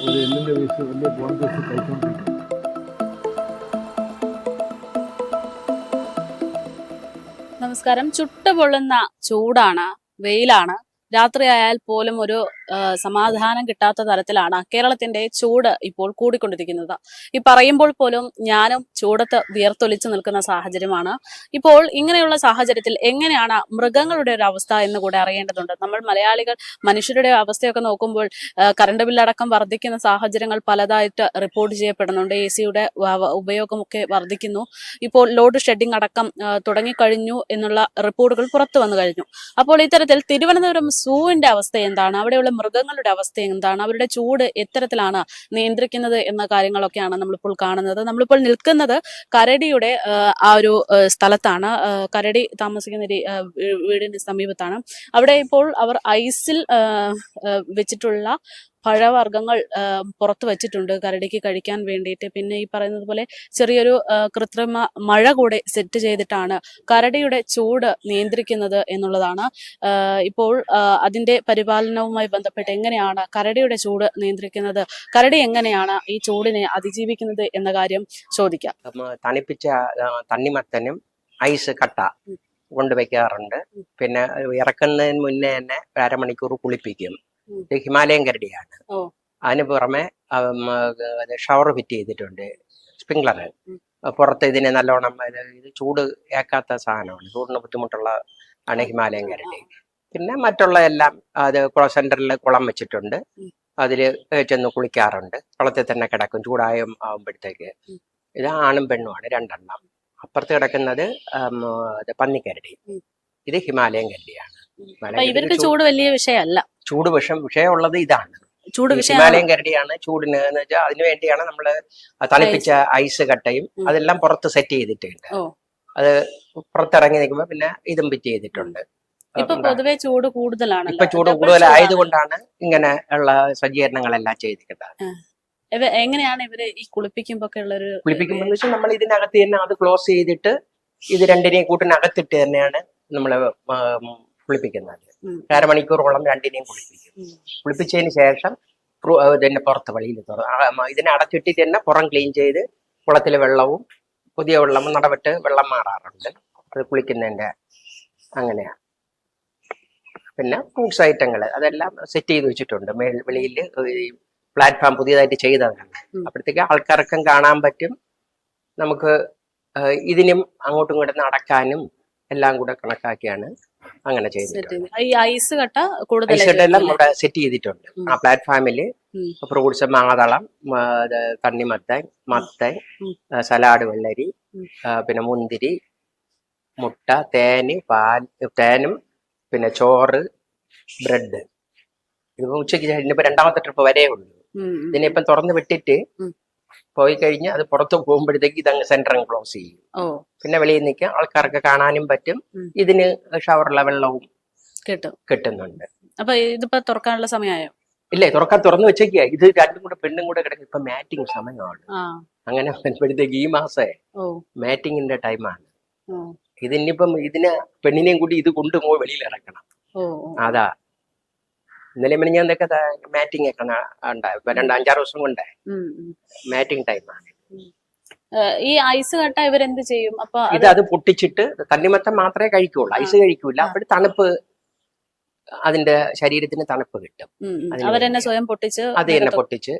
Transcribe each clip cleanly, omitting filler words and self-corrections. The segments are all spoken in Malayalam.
ഒരു എല്ലിൻ്റെ പീസ് വലിയ ബോൺ പീസ് കഴിച്ചുകൊണ്ടിരിക്കും. നമസ്കാരം. ചുട്ടുപൊള്ളുന്ന ചൂടാണ്, വെയിലാണ്. രാത്രിയായാൽ പോലും ഒരു സമാധാനം കിട്ടാത്ത തരത്തിലാണ് കേരളത്തിന്റെ ചൂട് ഇപ്പോൾ കൂടിക്കൊണ്ടിരിക്കുന്നത്. ഈ പറയുമ്പോൾ പോലും ഞാനും ചൂടത്ത് വിയർത്തൊലിച്ചു നിൽക്കുന്ന സാഹചര്യമാണ്. ഇപ്പോൾ ഇങ്ങനെയുള്ള സാഹചര്യത്തിൽ എങ്ങനെയാണ് മൃഗങ്ങളുടെ ഒരു അവസ്ഥ എന്ന് കൂടെ അറിയേണ്ടതുണ്ട്. നമ്മൾ മലയാളികൾ മനുഷ്യരുടെ അവസ്ഥയൊക്കെ നോക്കുമ്പോൾ കറണ്ട് ബില്ലടക്കം വർദ്ധിക്കുന്ന സാഹചര്യങ്ങൾ പലതായിട്ട് റിപ്പോർട്ട് ചെയ്യപ്പെടുന്നുണ്ട്. AC-യുടെ ഉപയോഗമൊക്കെ വർദ്ധിക്കുന്നു. ഇപ്പോൾ ലോഡ് ഷെഡിംഗ് അടക്കം തുടങ്ങിക്കഴിഞ്ഞു എന്നുള്ള റിപ്പോർട്ടുകൾ പുറത്തു വന്നു കഴിഞ്ഞു. അപ്പോൾ ഇത്തരത്തിൽ തിരുവനന്തപുരം സൂവിന്റെ അവസ്ഥ എന്താണ്, അവിടെയുള്ള മൃഗങ്ങളുടെ അവസ്ഥ എന്താണ്, അവരുടെ ചൂട് എത്തരത്തിലാണ് നിയന്ത്രിക്കുന്നത് എന്ന കാര്യങ്ങളൊക്കെയാണ് നമ്മളിപ്പോൾ കാണുന്നത്. നമ്മളിപ്പോൾ നിൽക്കുന്നത് കരടിയുടെ ആ ഒരു സ്ഥലത്താണ്. കരടി താമസിക്കുന്ന വീടിന് സമീപത്താണ്. അവിടെ ഇപ്പോൾ അവർ ഐസിൽ വെച്ചിട്ടുള്ള പഴവർഗ്ഗങ്ങൾ പുറത്തു വച്ചിട്ടുണ്ട് കരടിക്ക് കഴിക്കാൻ വേണ്ടിയിട്ട്. പിന്നെ ഈ പറയുന്നത് പോലെ ചെറിയൊരു കൃത്രിമ മഴ കൂടെ സെറ്റ് ചെയ്തിട്ടാണ് കരടിയുടെ ചൂട് നിയന്ത്രിക്കുന്നത് എന്നുള്ളതാണ്. ഇപ്പോൾ അതിന്റെ പരിപാലനവുമായി ബന്ധപ്പെട്ട് എങ്ങനെയാണ് കരടിയുടെ ചൂട് നിയന്ത്രിക്കുന്നത്, കരടി എങ്ങനെയാണ് ഈ ചൂടിനെ അതിജീവിക്കുന്നത് എന്ന കാര്യം ചോദിക്കാം. തണുപ്പിച്ച തണ്ണിമത്തനും ഐസ് കട്ട കൊണ്ടുവയ്ക്കാറുണ്ട്. പിന്നെ ഇറക്കുന്നതിന് മുന്നേ തന്നെ അരമണിക്കൂർ കുളിപ്പിക്കും. ഇത് ഹിമാലയൻ കരടിയാണ്. അതിന് പുറമെ ഷവർ ഫിറ്റ് ചെയ്തിട്ടുണ്ട്, സ്പ്രിംഗ്ലർ. പുറത്ത് ഇതിന് നല്ലോണം ഇത് ചൂട് ഏക്കാത്ത സാധനമാണ്, ചൂടിന് ബുദ്ധിമുട്ടുള്ള ആണ് ഹിമാലയൻ കരടി. പിന്നെ മറ്റുള്ള എല്ലാം അത് സെന്ററിൽ കുളം വെച്ചിട്ടുണ്ട്, അതിൽ ചെന്ന് കുളിക്കാറുണ്ട്. കുളത്തിൽ തന്നെ കിടക്കും ആവുമ്പോഴത്തേക്ക്. ഇത് ആണും പെണ്ണുമാണ്, രണ്ടെണ്ണം. അപ്പുറത്ത് കിടക്കുന്നത് പന്നിക്കരടി, ഇത് ഹിമാലയൻ കരടിയാണ്. ഇവരുടെ ചൂട് വലിയ വിഷയമല്ല. ചൂട് വിഷയമുള്ളത് ഇതാണ്, ഹിമാലയൻ കരടിയാണ് ചൂടിന് എന്ന് വെച്ചാൽ. അതിനു വേണ്ടിയാണ് നമ്മള് തണുപ്പിച്ച ഐസ് കട്ടയും അതെല്ലാം പുറത്ത് സെറ്റ് ചെയ്തിട്ടുണ്ട്. അത് പുറത്തിറങ്ങി നിൽക്കുമ്പോ പിന്നെ ഇതും ഫിറ്റ് ചെയ്തിട്ടുണ്ട്. ഇപ്പൊ പൊതുവെ ചൂട് കൂടുതലാണ്. ഇപ്പൊ ചൂട് കൂടുതലായതുകൊണ്ടാണ് ഇങ്ങനെ ഉള്ള സജ്ജീകരണങ്ങളെല്ലാം ചെയ്തിരിക്കുന്നത്. എങ്ങനെയാണ് ഇവര് ഈ കുളിപ്പിക്കുമ്പോ വെച്ചാൽ നമ്മൾ ഇതിനകത്ത് തന്നെ അത് ക്ലോസ് ചെയ്തിട്ട് ഇത് രണ്ടിനെയും കൂട്ടിനകത്തിട്ട് തന്നെയാണ് നമ്മള് കുളിപ്പിക്കുന്നത്. അരമണിക്കൂറോളം രണ്ടിനെയും കുളിപ്പിക്കും. കുളിപ്പിച്ചതിന് ശേഷം ഇതിന്റെ പുറത്ത് വെളിയിൽ ഇതിനെ അടച്ചിട്ട് തന്നെ പുറം ക്ലീൻ ചെയ്ത് കുളത്തിലെ വെള്ളവും പുതിയ വെള്ളവും നടവിട്ട് വെള്ളം മാറാറുണ്ട്. അത് കുളിക്കുന്നതിന്റെ അങ്ങനെയാണ്. പിന്നെ ഫ്രൂട്ട്സ് ഐറ്റങ്ങൾ അതെല്ലാം സെറ്റ് ചെയ്ത് വെച്ചിട്ടുണ്ട്. വെളിയിൽ പ്ലാറ്റ്ഫോം പുതിയതായിട്ട് ചെയ്തതാണ്. അപ്പോഴത്തേക്ക് ആൾക്കാർക്കും കാണാൻ പറ്റും. നമുക്ക് ഇതിനും അങ്ങോട്ടും ഇങ്ങോട്ടും നടക്കാനും എല്ലാം കൂടെ കണക്കാക്കിയാണ് അങ്ങനെ ചെയ്തിട്ടുണ്ട്. ഐസ് കട്ട എല്ലാം ഇവിടെ സെറ്റ് ചെയ്തിട്ടുണ്ട്. ആ പ്ലാറ്റ്ഫോമില് ഫ്രൂട്ട്സ്, മാതളം, തണ്ണിമത്തൻ, മത്തൻ, സലാഡ് വെള്ളരി, പിന്നെ മുന്തിരി, മുട്ട, തേനും പിന്നെ ചോറ്, ബ്രെഡ്. ഇതിപ്പോ ഉച്ചയ്ക്ക് ഇന്നിപ്പോ രണ്ടാമത്തെ ട്രിപ്പ് വരേ ഉള്ളൂ. ഇതിനിപ്പം തുറന്ന് വിട്ടിട്ട് പോയി കഴിഞ്ഞ് അത് പുറത്ത് പോകുമ്പോഴത്തേക്ക് ഇതങ്ങ് സെന്റർ ക്ലോസ് ചെയ്യും. പിന്നെ വെളിയിൽ നിൽക്കാൻ ആൾക്കാർക്ക് കാണാനും പറ്റും. ഇതിന് ഷവറുള്ള വെള്ളവും കിട്ടുന്നുണ്ട്. അപ്പൊ ഇതിപ്പോ തുറക്കാനുള്ള സമയമായോ? ഇല്ലേ, തുറന്നു വെച്ചേക്കുക. ഇത് രണ്ടും കൂടെ പെണ്ണും കൂടെ കിടക്കും. ഇപ്പൊ മാറ്റിംഗ് സമയമാണ്. അങ്ങനെ വരുമ്പോഴത്തേക്ക് ഈ മാസേ മാറ്റിങ്ങിന്റെ ടൈമാണ്. ഇതിനിപ്പം ഇതിനെ പെണ്ണിനെയും കൂടി ഇത് കൊണ്ടുപോയി വെളിയിൽ ഇറക്കണം. അതാ ഇന്നലെ മിനിഞ്ഞാന്നൊക്കെ മാറ്റിംഗ് ഒക്കെ ഉണ്ടായി. 5-6 ദിവസം കൊണ്ടേ മാറ്റിംഗ് ടൈമാണ്. ഈ ഐസ് കട്ട ഇവരെന്ത് ചെയ്യും? അപ്പൊ അത് പൊട്ടിച്ചിട്ട് തണ്ണിമത്തം മാത്രമേ കഴിക്കുള്ളൂ, ഐസ് കഴിക്കൂല. അപ്പോൾ തണുപ്പ്, അതിന്റെ ശരീരത്തിന് തണുപ്പ് കിട്ടും. അവരെന്നെ സ്വയം പൊട്ടിച്ച് അത് തന്നെ പൊട്ടിച്ച്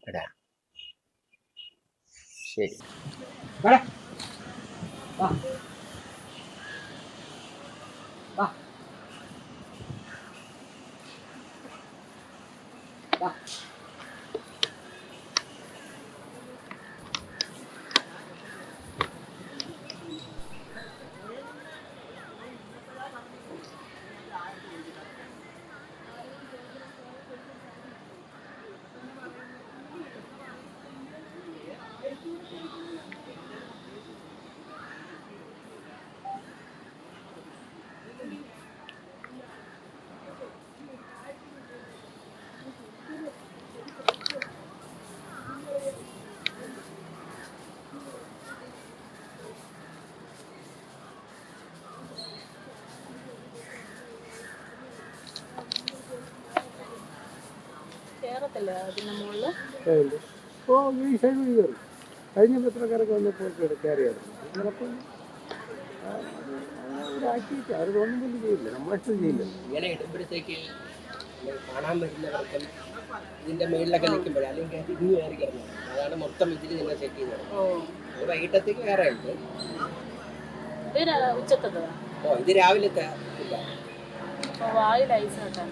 ഇടാം. ശരി. കയറത്തില്ലേ അതിന്റെ മുകളില്? ഇപ്പോൾ ഈ സൈഡ് വഴി കയറും. കഴിഞ്ഞ പത്രക്കാരൊക്കെ വന്നപ്പോൾ കയറിയായിരുന്നു. ചിലപ്പോൾ ഒരു ആക്ടിവിറ്റി അവർ ഗവൺമെൻറ് ചെയ്യില്ല, നമ്മളിഷ്ടം ചെയ്യില്ല. ഇങ്ങനെ ഇടുമ്പോഴത്തേക്ക് കാണാൻ വരുന്നവർക്കും ഇതിന്റെ മേളിലൊക്കെ നിൽക്കുമ്പോഴേ അല്ലെങ്കിൽ ഇനി കയറി കയറണം. അതാണ് മൊത്തം ഇതിൽ നിങ്ങൾ സെറ്റ് ചെയ്തത്. വൈകിട്ടത്തേക്ക് വേറെ ഉണ്ട്. ഉച്ചക്കത് ഇത് രാവിലത്തെ വായിൽ ഐസ് കേട്ടോ.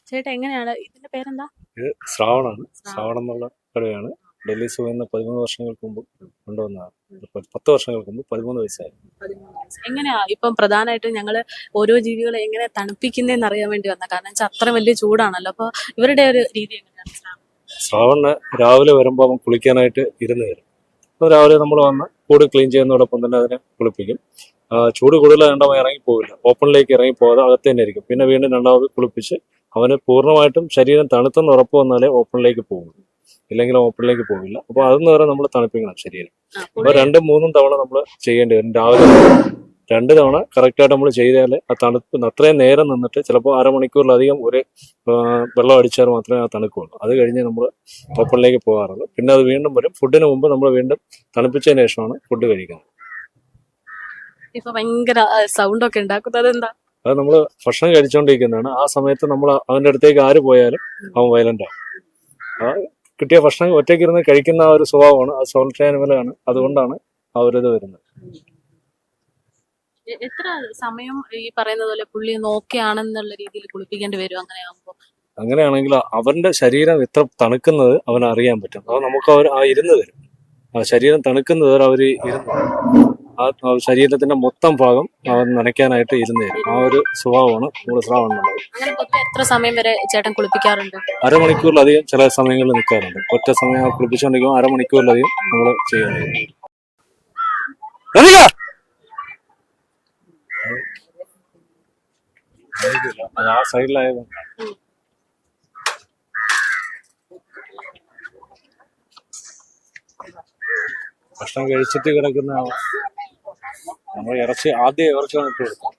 ചേട്ടാ എങ്ങനെയാണ് ഇതിന്റെ പേരെന്താ? ഇത് ശ്രാവണാണ്. ശ്രാവണം എന്നുള്ള കടുവയാണ്. ഡൽഹി സൂ എന്ന 13 വർഷങ്ങൾക്ക് മുമ്പ് കൊണ്ടുവന്നതാണ്. 10 വർഷങ്ങൾക്ക് മുമ്പ് 13 വയസ്സായി. എങ്ങനെയാ ഇപ്പം പ്രധാനമായിട്ട് ഞങ്ങള് ഓരോ ജീവികളെ എങ്ങനെ തണുപ്പിക്കുന്നതെന്ന് അറിയാൻ വേണ്ടി വന്ന, കാരണം വെച്ചാൽ അത്ര വലിയ ചൂടാണല്ലോ. അപ്പൊ ഇവരുടെ ഒരു രീതി എങ്ങനെയാണ്? ശ്രാവണ് രാവിലെ വരുമ്പോൾ അവൻ കുളിക്കാനായിട്ട് ഇരുന്ന് വരും. അപ്പോൾ രാവിലെ നമ്മൾ വന്ന് കൂട് ക്ലീൻ ചെയ്യുന്നതോടൊപ്പം തന്നെ അതിനെ കുളിപ്പിക്കും. ചൂട് കൂടുതൽ രണ്ടാമത് ഇറങ്ങി പോകില്ല, ഓപ്പണിലേക്ക് ഇറങ്ങി പോകാതെ അകത്ത് തന്നെ ഇരിക്കും. പിന്നെ വീണ്ടും രണ്ടാമത് കുളിപ്പിച്ച് അവന് പൂർണ്ണമായിട്ടും ശരീരം തണുത്തെന്ന് ഉറപ്പ് വന്നാലേ ഓപ്പണിലേക്ക് പോകും, ഇല്ലെങ്കിൽ ഓപ്പണിലേക്ക് പോകില്ല. അപ്പോൾ അതൊന്നും വരെ നമ്മൾ തണുപ്പിക്കണം ശരീരം. അപ്പോൾ 2-3 തവണ നമ്മൾ ചെയ്യേണ്ടി വരും. രാവിലെ 2 തവണ കറക്റ്റായിട്ട് നമ്മൾ ചെയ്താൽ ആ തണുപ്പ് അത്രയും നേരം നിന്നിട്ട് ചിലപ്പോൾ അരമണിക്കൂറിലധികം ഒരു വെള്ളം അടിച്ചാൽ മാത്രമേ ആ തണുക്കുള്ളൂ. അത് കഴിഞ്ഞ് നമ്മൾ ഓപ്പണിലേക്ക് പോകാറുള്ളൂ. പിന്നെ അത് വീണ്ടും വരും. ഫുഡിന് മുമ്പ് നമ്മൾ വീണ്ടും തണുപ്പിച്ചതിന് ശേഷമാണ് ഫുഡ് കഴിക്കുന്നത്. ഇപ്പൊ ഭയങ്കര സൗണ്ട് ഒക്കെ ഉണ്ടാക്കുന്നത് എന്താ? അത് നമ്മൾ ഭക്ഷണം കഴിച്ചുകൊണ്ടിരിക്കുന്നതാണ്. ആ സമയത്ത് നമ്മൾ അവൻ്റെ അടുത്തേക്ക് ആര് പോയാലും അവൻ വയലന്റ് ആവും. ആ കിട്ടിയ ഭക്ഷണം ഒറ്റയ്ക്കിരുന്ന് കഴിക്കുന്ന ആ ഒരു സ്വഭാവമാണ്, അത് സോൾട്ടറി ആനിമലാണ്. അതുകൊണ്ടാണ് ആ ഒരു ഇത് വരുന്നത്. എത്ര സമയം ഈ പറയുന്നത് പോലെ പുള്ളി നോക്കിയാണെന്നുള്ള രീതിയിൽ കുളിപ്പിക്കേണ്ടി വരും അങ്ങനെയാകുമ്പോൾ? അങ്ങനെയാണെങ്കിൽ അവന്റെ ശരീരം ഇത്ര തണുക്കുന്നത് അവന് അറിയാൻ പറ്റും. അത് നമുക്ക് അവർ ആ ഇരുന്ന് തരും. ആ ശരീരം തണുക്കുന്നത് അവർ ഇരുന്ന് ആ ശരീരത്തിന്റെ മൊത്തം ഭാഗം അവൻ നനയ്ക്കാനായിട്ട് ഇരുന്ന് തരും. ആ ഒരു സ്വഭാവമാണ് നമ്മൾ ശ്രാവണുള്ളത്. എത്ര സമയം വരെ ചേട്ടൻ കുളിപ്പിക്കാറുണ്ട്? അരമണിക്കൂറിലധികം ചില സമയങ്ങളിൽ നിൽക്കാറുണ്ട്. ഒറ്റ സമയം കുളിപ്പിച്ചുകൊണ്ടിരിക്കുമ്പോൾ അരമണിക്കൂറിലധികം നമ്മൾ ചെയ്യുന്നത്. അത് ആ സൈഡിലായത് ഭക്ഷണം കഴിച്ചിട്ട് കിടക്കുന്ന നമ്മൾ ഇറച്ചി ആദ്യം ഇറച്ചി ഇട്ട് കൊടുക്കും.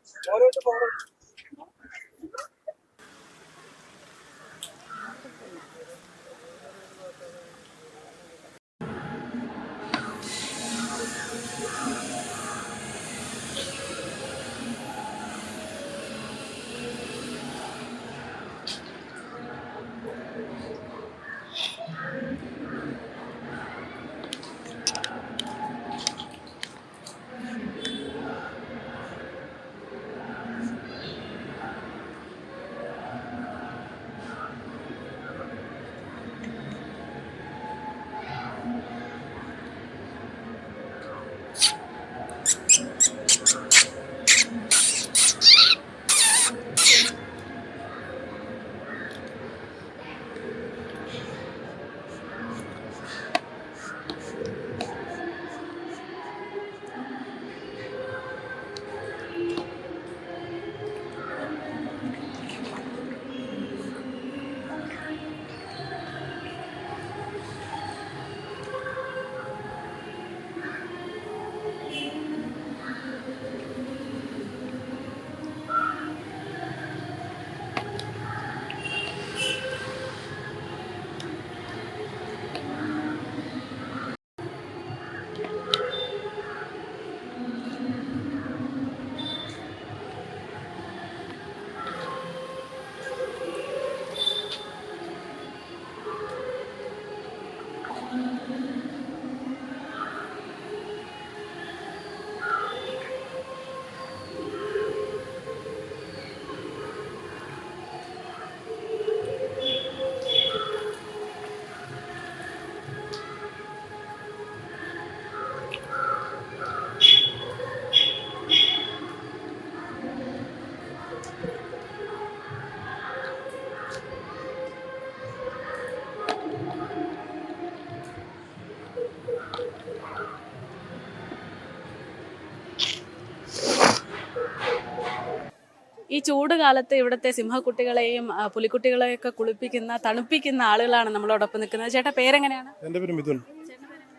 ഈ ചൂട് കാലത്ത് ഇവിടുത്തെ സിംഹക്കുട്ടികളെയും പുലിക്കുട്ടികളെയൊക്കെ കുളിപ്പിക്കുന്ന തണുപ്പിക്കുന്ന ആളുകളാണ് നമ്മളോടൊപ്പം നിൽക്കുന്നത്. ചേട്ടാ പേരെങ്ങനെയാണ്? എൻ്റെ പേര് മിഥുൻ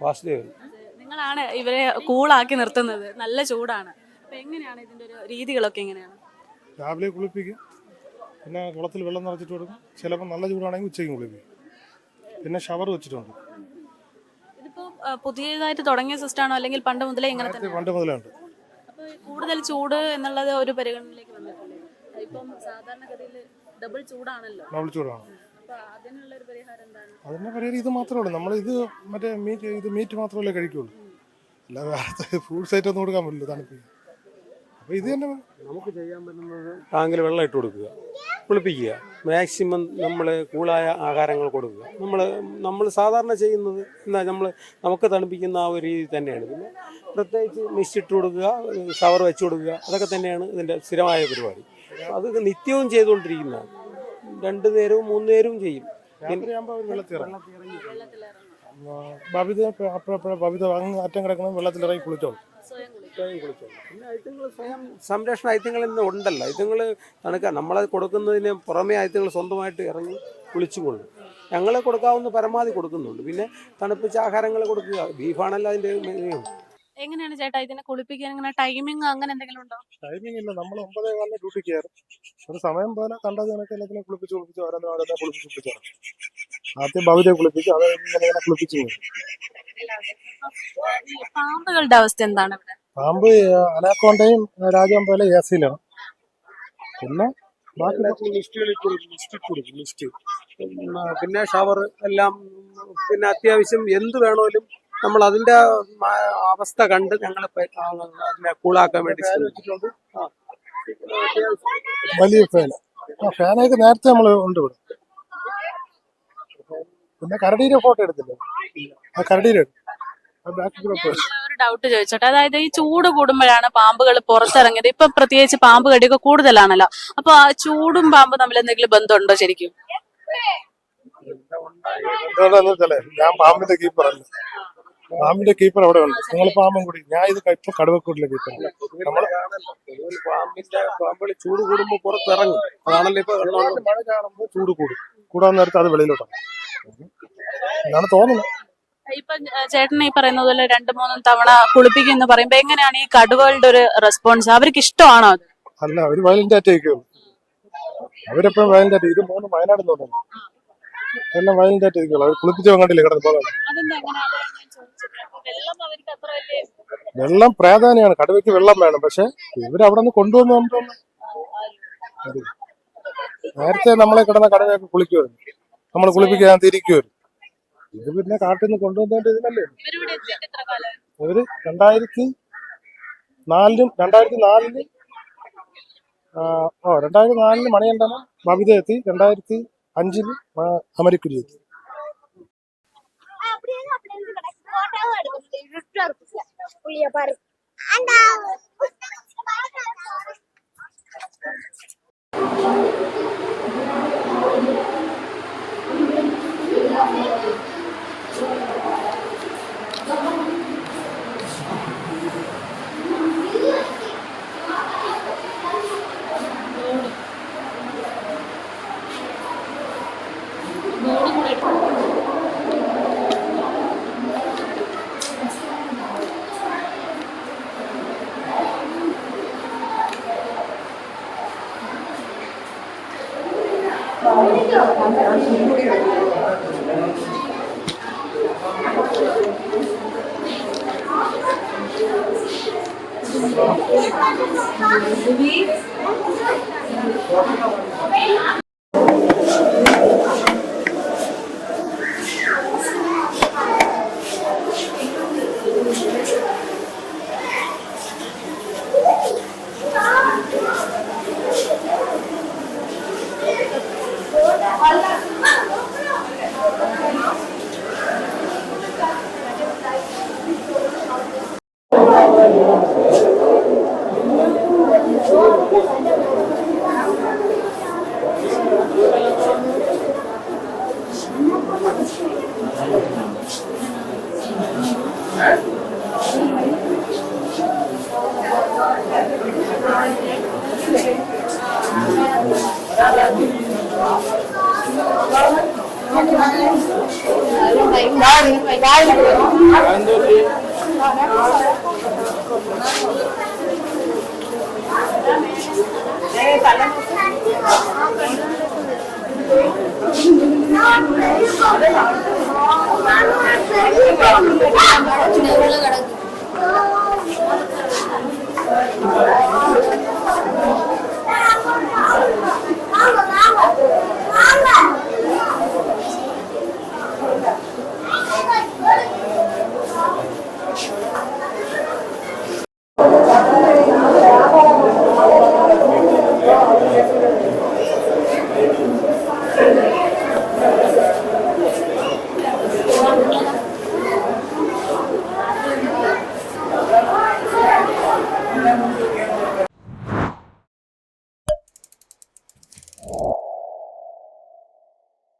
വാസുദേവൻ. നിങ്ങളാണ് ഇവരെ കൂളാക്കി നിർത്തുന്നത്. നല്ല ചൂടാണ്. അപ്പൊ എങ്ങനെയാണ് ഇതിന്റെ ഒരു രീതികളൊക്കെ എങ്ങനെയാണ്? രാവിലെ കുളിപ്പിക്കും, പിന്നെ കുളത്തിൽ വെള്ളം നിറച്ചിട്ട് കൊടുക്കും. ചിലപ്പോൾ നല്ല ചൂടാണെങ്കിൽ ഉച്ചയ്ക്ക് കുളിപ്പിക്കും. പിന്നെ ഷവർ വെച്ചിട്ടുണ്ട്. ഇതിപ്പോ പുതിയതായിട്ട് തുടങ്ങിയ സിസ്റ്റമാണോ അല്ലെങ്കിൽ പണ്ട് മുതലേ ഇങ്ങനെ തന്നെ? പണ്ട് മുതലേ ഉണ്ട്. അപ്പൊ കൂടുതൽ ചൂട് എന്നുള്ളത് ഒരു പരിഗണനയിലേക്ക് വന്നിട്ടില്ലേ? ഇപ്പം സാധാരണഗതിയിൽ ഡബിൾ ചൂടാണല്ലോ. ഡബിൾ ചൂടാണ്. അപ്പൊ അതിനുള്ള ഒരു പരിഹാരം എന്താണ്? അതിൻ്റെ പരിഹാരം ഇത് മാത്രമേ ഉള്ളൂ. നമ്മൾ ഇത് മറ്റേ മീറ്റ് മാത്രമല്ലേ കഴിക്കുള്ളൂ. അല്ലാതെ ഫ്രൂട്ട്സ് ഐറ്റം ഒന്നും കൊടുക്കാൻ പറ്റില്ല തണുപ്പിക്കുക. അപ്പോൾ ഇത് തന്നെ നമുക്ക് ചെയ്യാൻ പറ്റുന്നത് ടാങ്കിൽ വെള്ളം ഇട്ട് കൊടുക്കുക, കുളിപ്പിക്കുക, മാക്സിമം നമ്മൾ കൂളായ ആഹാരങ്ങൾ കൊടുക്കുക. നമ്മൾ സാധാരണ ചെയ്യുന്നത് എന്താ, നമുക്ക് തണുപ്പിക്കുന്ന ആ ഒരു രീതി തന്നെയാണ്. പിന്നെ പ്രത്യേകിച്ച് മിസ്റ്റ് ഇട്ട് കൊടുക്കുക, ഷവർ വെച്ച് കൊടുക്കുക, അതൊക്കെ തന്നെയാണ് ഇതിൻ്റെ സ്ഥിരമായ പരിപാടി. അത് നിത്യവും ചെയ്തുകൊണ്ടിരിക്കുന്നതാണ്. 2 നേരവും 3 നേരവും ചെയ്യും. ഭവിത അങ്ങ് അറ്റം കിടക്കണം, വെള്ളത്തിലിറങ്ങി കുളിച്ചോളും. പിന്നെ ഐറ്റങ്ങൾ സ്വയം സംരക്ഷണ ഐറ്റങ്ങൾ ഇന്ന് ഉണ്ടല്ലോ. ഐറ്റങ്ങൾ തണുക്കാൻ നമ്മളത് കൊടുക്കുന്നതിന് പുറമേ ഐറ്റങ്ങൾ സ്വന്തമായിട്ട് ഇറങ്ങി കുളിച്ചുകൊള്ളും. ഞങ്ങൾ കൊടുക്കാവുന്ന പരമാവധി കൊടുക്കുന്നുണ്ട്. പിന്നെ തണുപ്പിച്ച ആഹാരങ്ങൾ കൊടുക്കുക. ബീഫാണല്ലോ അതിൻ്റെ മെയിൻ. എങ്ങനെയാണ് ചേട്ടാ ഇതിനെ കുളിപ്പിക്കാൻ ഇങ്ങനെ ടൈമിംഗ് അങ്ങനെ എന്തെങ്കിലും ഉണ്ടോ? ടൈമിംഗ് ഇല്ല. നമ്മൾ 9:15 ഡ്യൂട്ടി കയറും. ഒരു സമയം പോലെ കണ്ടത് കണക്ക് എല്ലാത്തിനെ കുളിപ്പിച്ച് ഓരോന്നെ കുളിപ്പിച്ച് ആദ്യം ഭവിതയെ കുളിപ്പിക്കും, അത് ഇങ്ങനെ കുളിപ്പിച്ച് പോകും. പാമ്പുകളുടെ അവസ്ഥ എന്താണ് ഇവിടെ? പാമ്പ് അനാക്കോണ്ടയും രാജവും പോലെ ഏസിയിലാണ്. പിന്നെ ബാക്കി ലിസ്റ്റ് പിന്നെ ഷവർ എല്ലാം. പിന്നെ അത്യാവശ്യം എന്ത് വേണമെങ്കിലും നമ്മൾ അതിന്റെ അവസ്ഥ കണ്ട് ഞങ്ങൾ അതിനെ കൂളാക്കാൻ വേണ്ടി വെച്ചിട്ടുണ്ട്. വലിയ ഫാനൊക്കെ നേരത്തെ നമ്മൾ ഉണ്ട് ഇവിടെ. പിന്നെ കരടിയുടെ ഫോട്ടോ എടുത്തില്ലേ? ആ കരടിയുടെ ഒരു ഡൗട്ട് ചോദിച്ചോട്ടെ. അതായത് ഈ ചൂട് കൂടുമ്പോഴാണ് പാമ്പുകൾ പുറത്തിറങ്ങിയത്. ഇപ്പൊ പ്രത്യേകിച്ച് പാമ്പ് കടിയൊക്കെ കൂടുതലാണല്ലോ. അപ്പൊ ആ ചൂടും പാമ്പ് തമ്മിൽ എന്തെങ്കിലും ബന്ധമുണ്ടോ ശരിക്കും? ഞാൻ പാമ്പിന്റെ കീപ്പറല്ല. പാമ്പിന്റെ കീപ്പർ അവിടെ ഉണ്ട്. നിങ്ങൾ പാമ്പും കൂടി. ഞാൻ ഇത് ഇപ്പൊ കടുവക്കൂട്ടിലെ കീപ്പർ. പാമ്പുകൾ ചൂട് കൂടുമ്പോൾ പുറത്തിറങ്ങും. അതാണല്ലോ ഇപ്പൊ മഴ കാണുമ്പോൾ ചൂട് കൂടാൻ നേരത്തെ അത് വെളിയിലോട്ടാണ് എന്നാണ് തോന്നുന്നത്. ഇപ്പൊ ചേട്ടൻ ഈ പറയുന്നത് പോലെ 2-3 തവണ കുളിപ്പിക്കും എന്ന് പറയുമ്പോ എങ്ങനെയാണ് ഈ കടുവകളുടെ ഒരു റെസ്പോൺസ്? അവർക്ക് ഇഷ്ടമാണോ അത്? അല്ല, അവര് വയലന്റ് ആയിട്ടേക്കുള്ളൂ. അവരെപ്പോഴും വയലന്റ് ആയിട്ട്. ഇത് 3 വയനാട് തോന്നുന്നു. എല്ലാം വയലന്റ് ആയിട്ടിരിക്കുള്ളൂ. അവർ കുളിപ്പിച്ച് കണ്ടില്ലേ കിടന്ന് പോകാൻ. വെള്ളം പ്രാധാന്യമാണ്. കടുവയ്ക്ക് വെള്ളം വേണം. പക്ഷെ ഇവരവിടെ നിന്ന് കൊണ്ടുവന്നു. നേരത്തെ നമ്മളെ കിടന്ന കടുവയൊക്കെ കുളിക്കുമായിരുന്നു. നമ്മൾ കുളിപ്പിക്കാൻ തിരിക്കുമായിരുന്നു. ഇത് പിന്നെ കാട്ടിൽ നിന്ന് കൊണ്ടുവന്നോണ്ട് ഇതിനല്ലേ. ഇവര് 2004 മണികണ്ഠന ബബിത എത്തി. 2005 അമരിക്കുരി എത്തി.